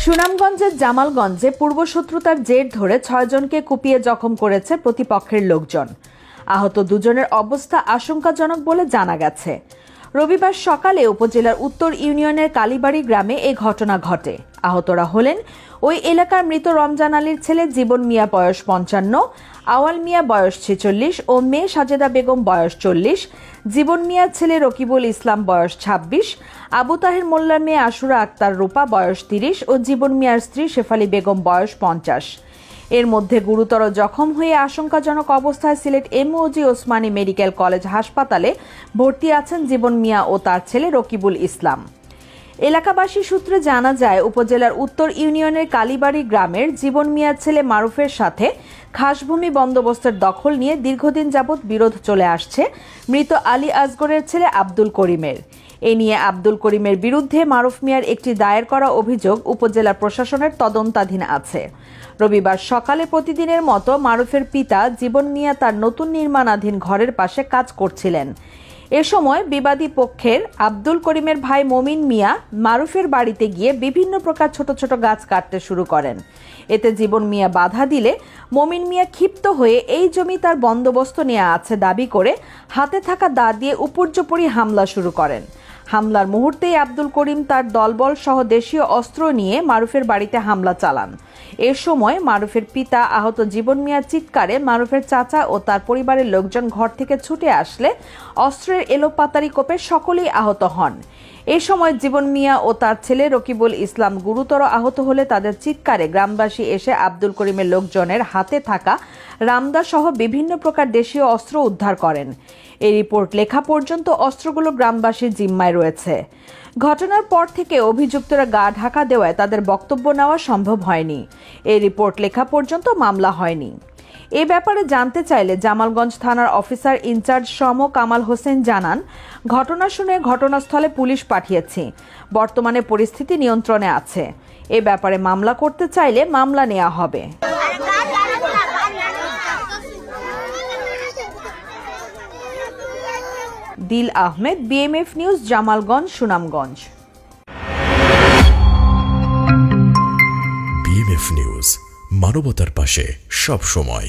সুনামগঞ্জের জামালগঞ্জে পূর্বশত্রুতার জের ধরে ৬ জনকে কুপিয়ে জখম করেছে প্রতিপক্ষের লোকজন। আহত দুজনের অবস্থা আশঙ্কাজনক বলে জানা গেছে। রবিবার সকালে উপজেলার উত্তর ইউনিয়নের কালীবাড়ি গ্রামে এই ঘটনা ঘটে। আহতরা হলেন ওই এলাকার মৃত রমজান আলীর ছেলে জীবন মিয়া বয়স ৫৫, আওয়াল মিয়া বয়স ৪৬ ও মেয়ে সাজেদা বেগম বয়স ৪০, জীবন মিয়ার ছেলে রকিবুল ইসলাম বয়স ২৬, আবু তাহের মোল্লার মেয়ে আশুরা আক্তার রূপা বয়স ৩০ ও জীবন মিয়ার স্ত্রী শেফালী বেগম বয়স ৫০। এর মধ্যে গুরুতর জখম হয়ে আশঙ্কাজনক অবস্থায় সিলেট এমওজি ওসমানী মেডিকেল কলেজ হাসপাতালে ভর্তি আছেন জীবন মিয়া ও তার ছেলে রকিবুল ইসলাম। এলাকাবাসী সূত্রে জানা যায়, উপজেলার উত্তর ইউনিয়নের কালীবাড়ি গ্রামের জীবন মিয়ার ছেলে মারুফের সাথে খাসভূমি বন্দোবস্তের দখল নিয়ে দীর্ঘদিন যাবৎ বিরোধ চলে আসছে মৃত আলী আসগরের ছেলে আব্দুল করিমের। এ নিয়ে আব্দুল করিমের বিরুদ্ধে মারুফ মিয়ার একটি দায়ের করা অভিযোগ উপজেলা প্রশাসনের তদন্তাধীন আছে। রবিবার সকালে প্রতিদিনের মতো মারুফের পিতা জীবন মিয়া তার নতুন নির্মাণাধীন ঘরের পাশে কাজ করছিলেন। এ সময় বিবাদী পক্ষের আব্দুল করিমের ভাই মমিন মিয়া মারুফের বাড়িতে গিয়ে বিভিন্ন প্রকার ছোট ছোট গাছ কাটতে শুরু করেন। এতে জীবন মিয়া বাধা দিলে মমিন মিয়া ক্ষিপ্ত হয়ে এই জমি তার বন্দোবস্ত নেওয়া আছে দাবি করে হাতে থাকা দা দিয়ে উপর্যুপরি হামলা শুরু করেন। হামলার মুহূর্তেই আব্দুল করিম তার দলবল সহ দেশীয় অস্ত্র নিয়ে মারুফের বাড়িতে হামলা চালান। এ সময় মারুফের পিতা আহত জীবন মিয়ার চিৎকারে মারুফের চাচা ও তার পরিবারের লোকজন ঘর থেকে ছুটে আসলে অস্ত্রের এলোপাতাড়ি কোপে সকলেই আহত হন। এ সময় জীবন মিয়া ও তার ছেলে রকিবুল ইসলাম গুরুতর আহত হলে তাদের চিৎকারে গ্রামবাসী এসে আব্দুল করিমের লোকজনের হাতে থাকা রামদা সহ বিভিন্ন প্রকার দেশীয় অস্ত্র উদ্ধার করেন। এই রিপোর্ট লেখা পর্যন্ত অস্ত্রগুলো গ্রামবাসীর জিম্মায় রয়েছে। ঘটনার পর থেকে অভিযুক্তরা গা ঢাকা দেওয়ায় তাদের বক্তব্য নেওয়া সম্ভব হয়নি। এই রিপোর্ট লেখা পর্যন্ত মামলা হয়নি। এ ব্যাপারে জানতে চাইলে জামালগঞ্জ থানার অফিসার ইনচার্জ সম কামাল হোসেন জানান, ঘটনা শুনে ঘটনাস্থলে পুলিশ পাঠিয়েছি। বর্তমানে পরিস্থিতি নিয়ন্ত্রণে আছে। এ ব্যাপারে মামলা করতে চাইলে মামলা নেওয়া হবে। দিল Ahmed, BMF news, Jamalganj, Sunamganj. BMF news, মানবতার পাশে সব সময়।